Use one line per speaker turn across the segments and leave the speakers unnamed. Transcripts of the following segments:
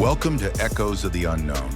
Welcome to Echoes of the Unknown,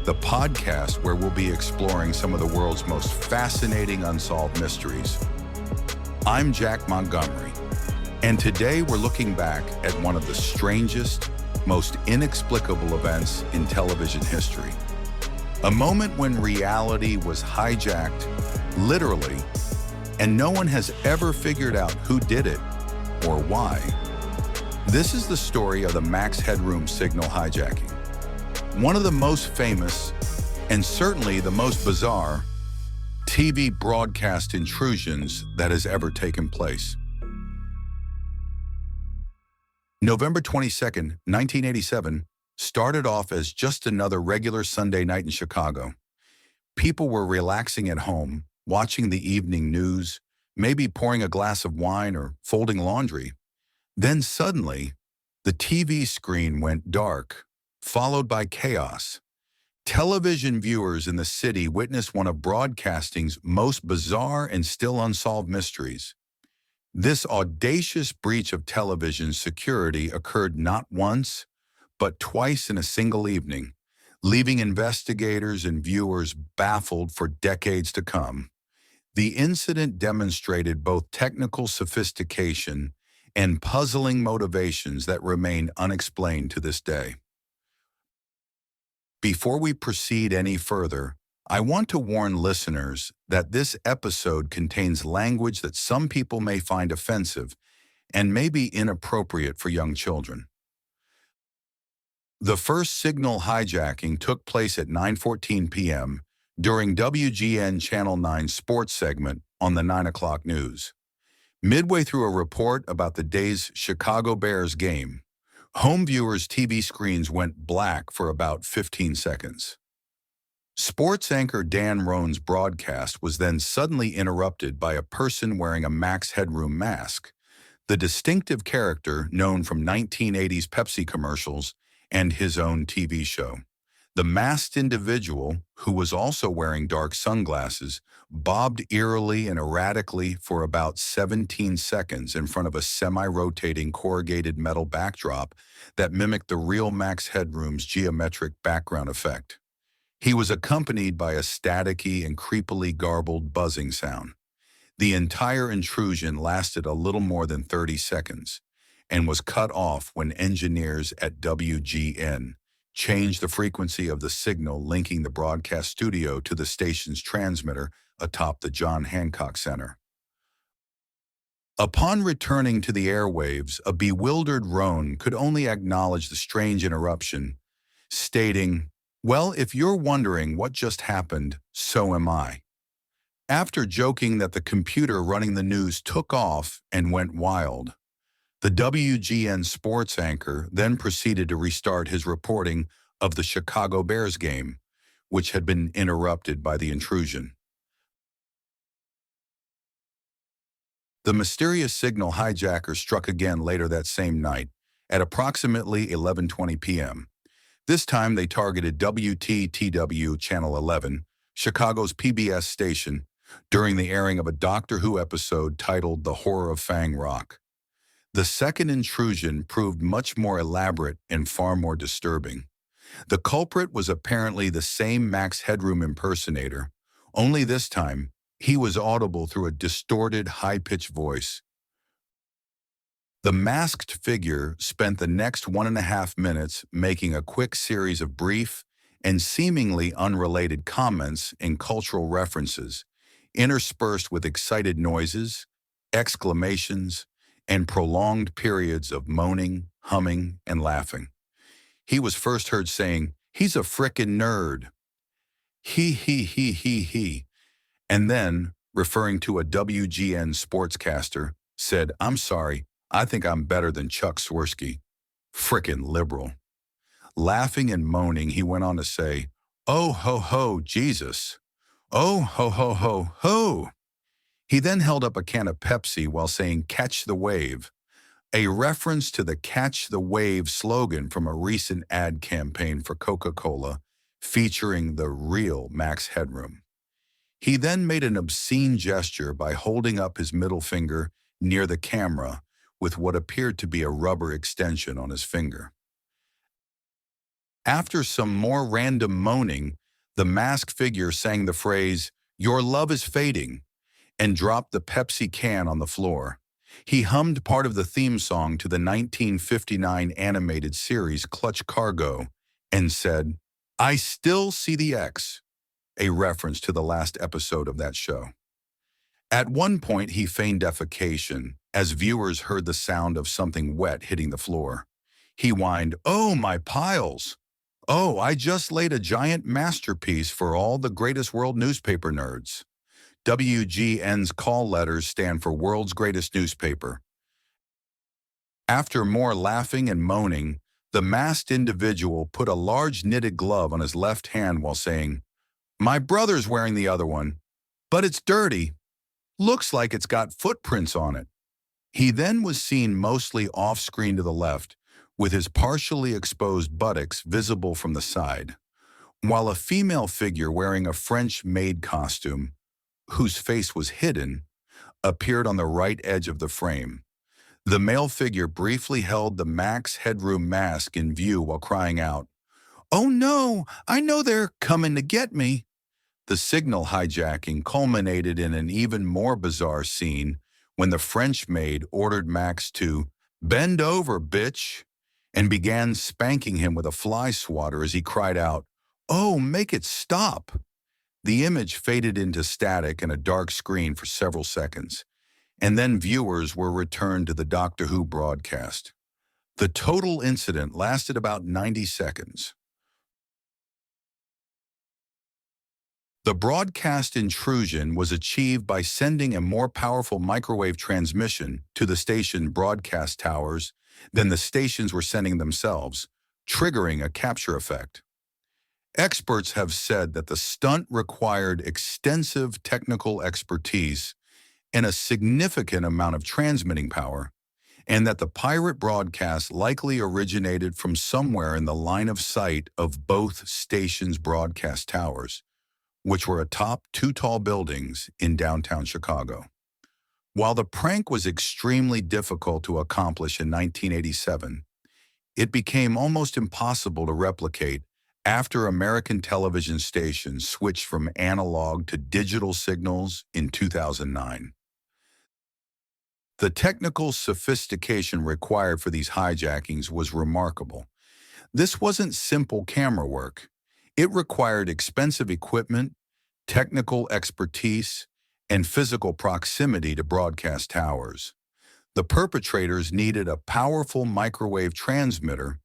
the podcast where we'll be exploring some of the world's most fascinating unsolved mysteries. I'm Jack Montgomery, and today we're looking back at one of the strangest, most inexplicable events in television history. A moment when reality was hijacked, literally, and no one has ever figured out who did it or why. This is the story of the Max Headroom Signal Hijacking, one of the most famous, and certainly the most bizarre, TV broadcast intrusions that has ever taken place. November 22nd, 1987, started off as just another regular Sunday night in Chicago. People were relaxing at home, watching the evening news, maybe pouring a glass of wine or folding laundry. Then suddenly, the TV screen went dark, followed by chaos. Television viewers in the city witnessed one of broadcasting's most bizarre and still unsolved mysteries. This audacious breach of television security occurred not once, but twice in a single evening, leaving investigators and viewers baffled for decades to come. The incident demonstrated both technical sophistication and puzzling motivations that remain unexplained to this day. Before we proceed any further, I want to warn listeners that this episode contains language that some people may find offensive and may be inappropriate for young children. The first signal hijacking took place at 9:14 p.m. during WGN Channel 9's sports segment on the 9 o'clock news. Midway through a report about the day's Chicago Bears game, home viewers' TV screens went black for about 15 seconds. Sports anchor Dan Roan's broadcast was then suddenly interrupted by a person wearing a Max Headroom mask, the distinctive character known from 1980s Pepsi commercials and his own TV show. The masked individual, who was also wearing dark sunglasses, bobbed eerily and erratically for about 17 seconds in front of a semi-rotating corrugated metal backdrop that mimicked the real Max Headroom's geometric background effect. He was accompanied by a staticky and creepily garbled buzzing sound. The entire intrusion lasted a little more than 30 seconds and was cut off when engineers at WGN changed the frequency of the signal linking the broadcast studio to the station's transmitter atop the John Hancock Center. Upon returning to the airwaves, a bewildered Roan could only acknowledge the strange interruption, stating, "Well, if you're wondering what just happened, so am I." After joking that the computer running the news took off and went wild, the WGN sports anchor then proceeded to restart his reporting of the Chicago Bears game, which had been interrupted by the intrusion. The mysterious signal hijacker struck again later that same night, at approximately 11:20 p.m. This time they targeted WTTW Channel 11, Chicago's PBS station, during the airing of a Doctor Who episode titled The Horror of Fang Rock. The second intrusion proved much more elaborate and far more disturbing. The culprit was apparently the same Max Headroom impersonator, only this time he was audible through a distorted, high-pitched voice. The masked figure spent the next 1.5 minutes making a quick series of brief and seemingly unrelated comments and cultural references, interspersed with excited noises, exclamations, and prolonged periods of moaning, humming, and laughing. He was first heard saying, "He's a frickin' nerd. He," and then, referring to a WGN sportscaster, said, "I'm sorry, I think I'm better than Chuck Swirsky. Frickin' liberal." Laughing and moaning, he went on to say, "Oh, ho, ho, Jesus. Oh, ho, ho, ho, ho." He then held up a can of Pepsi while saying, "Catch the wave," a reference to the Catch the Wave slogan from a recent ad campaign for Coca-Cola featuring the real Max Headroom. He then made an obscene gesture by holding up his middle finger near the camera with what appeared to be a rubber extension on his finger. After some more random moaning, the masked figure sang the phrase, "Your love is fading," and dropped the Pepsi can on the floor. He hummed part of the theme song to the 1959 animated series Clutch Cargo and said, "I still see the X," a reference to the last episode of that show. At one point, he feigned defecation as viewers heard the sound of something wet hitting the floor. He whined, "Oh, my piles! Oh, I just laid a giant masterpiece for all the greatest world newspaper nerds." WGN's call letters stand for World's Greatest Newspaper. After more laughing and moaning, the masked individual put a large knitted glove on his left hand while saying, "My brother's wearing the other one, but it's dirty. Looks like it's got footprints on it." He then was seen mostly off-screen to the left, with his partially exposed buttocks visible from the side, while a female figure wearing a French maid costume, whose face was hidden, appeared on the right edge of the frame. The male figure briefly held the Max Headroom mask in view while crying out, "Oh no, I know they're coming to get me." The signal hijacking culminated in an even more bizarre scene when the French maid ordered Max to "bend over, bitch," and began spanking him with a fly swatter as he cried out, "Oh, make it stop." The image faded into static and a dark screen for several seconds, and then viewers were returned to the Doctor Who broadcast. The total incident lasted about 90 seconds. The broadcast intrusion was achieved by sending a more powerful microwave transmission to the station broadcast towers than the stations were sending themselves, triggering a capture effect. Experts have said that the stunt required extensive technical expertise and a significant amount of transmitting power, and that the pirate broadcast likely originated from somewhere in the line of sight of both stations' broadcast towers, which were atop two tall buildings in downtown Chicago. While the prank was extremely difficult to accomplish in 1987, it became almost impossible to replicate after American television stations switched from analog to digital signals in 2009. The technical sophistication required for these hijackings was remarkable. This wasn't simple camera work. It required expensive equipment, technical expertise, and physical proximity to broadcast towers. The perpetrators needed a powerful microwave transmitter,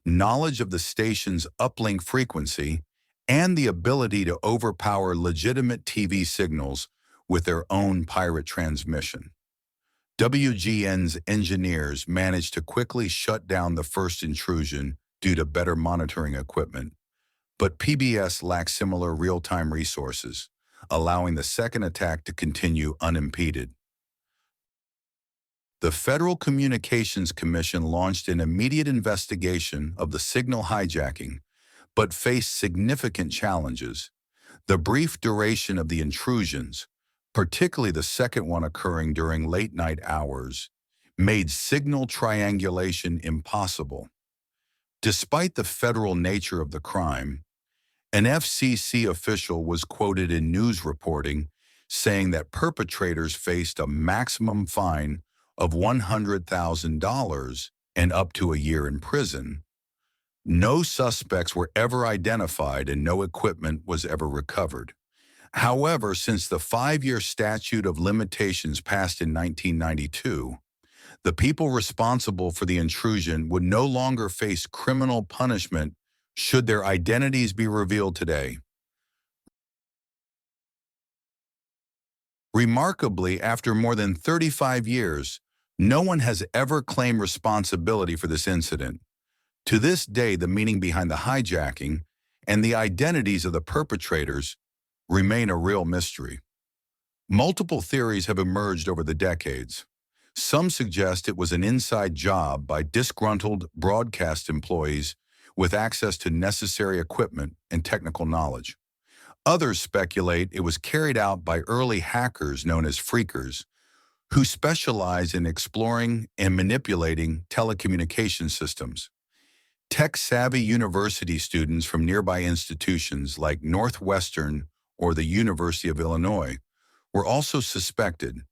knowledge of the station's uplink frequency, and the ability to overpower legitimate TV signals with their own pirate transmission. WGN's engineers managed to quickly shut down the first intrusion due to better monitoring equipment, but PBS lacked similar real-time resources, allowing the second attack to continue unimpeded. The Federal Communications Commission launched an immediate investigation of the signal hijacking, but faced significant challenges. The brief duration of the intrusions, particularly the second one occurring during late-night hours, made signal triangulation impossible. Despite the federal nature of the crime, an FCC official was quoted in news reporting saying that perpetrators faced a maximum fine of $100,000 and up to a year in prison. No suspects were ever identified and no equipment was ever recovered. However, since the 5-year statute of limitations passed in 1992, the people responsible for the intrusion would no longer face criminal punishment should their identities be revealed today. Remarkably, after more than 35 years, no one has ever claimed responsibility for this incident. To this day, the meaning behind the hijacking and the identities of the perpetrators remain a real mystery. Multiple theories have emerged over the decades. Some suggest it was an inside job by disgruntled broadcast employees with access to necessary equipment and technical knowledge. Others speculate it was carried out by early hackers known as phreakers, who specialize in exploring and manipulating telecommunication systems. Tech-savvy university students from nearby institutions like Northwestern or the University of Illinois were also suspected,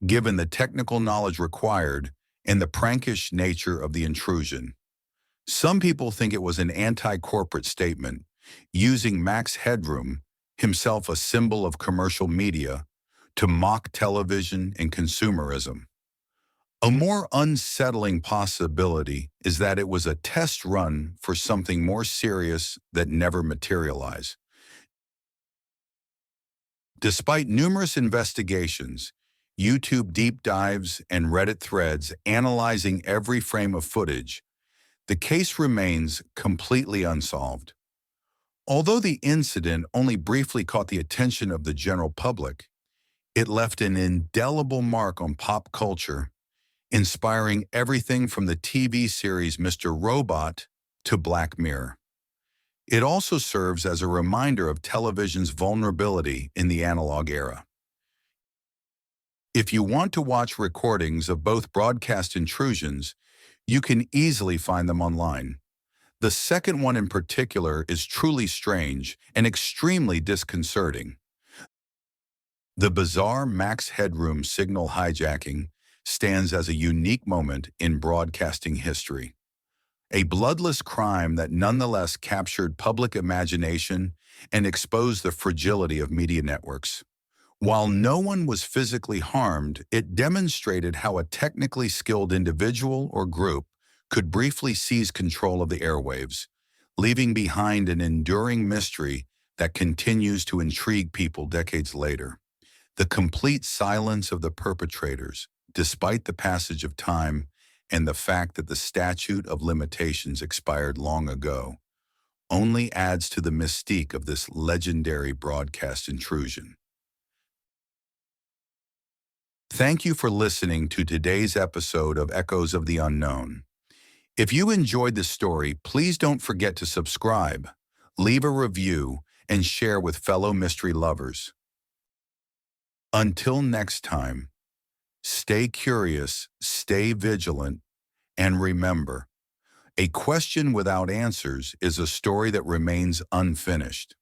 given the technical knowledge required and the prankish nature of the intrusion. Some people think it was an anti-corporate statement, using Max Headroom, himself a symbol of commercial media, to mock television and consumerism. A more unsettling possibility is that it was a test run for something more serious that never materialized. Despite numerous investigations, YouTube deep dives, and Reddit threads analyzing every frame of footage, the case remains completely unsolved. Although the incident only briefly caught the attention of the general public, it left an indelible mark on pop culture, inspiring everything from the TV series Mr. Robot to Black Mirror. It also serves as a reminder of television's vulnerability in the analog era. If you want to watch recordings of both broadcast intrusions, you can easily find them online. The second one in particular is truly strange and extremely disconcerting. The bizarre Max Headroom Signal Hijacking stands as a unique moment in broadcasting history. A bloodless crime that nonetheless captured public imagination and exposed the fragility of media networks. While no one was physically harmed, it demonstrated how a technically skilled individual or group could briefly seize control of the airwaves, leaving behind an enduring mystery that continues to intrigue people decades later. The complete silence of the perpetrators, despite the passage of time and the fact that the statute of limitations expired long ago, only adds to the mystique of this legendary broadcast intrusion. Thank you for listening to today's episode of Echoes of the Unknown. If you enjoyed this story, please don't forget to subscribe, leave a review, and share with fellow mystery lovers. Until next time, stay curious, stay vigilant, and remember, a question without answers is a story that remains unfinished.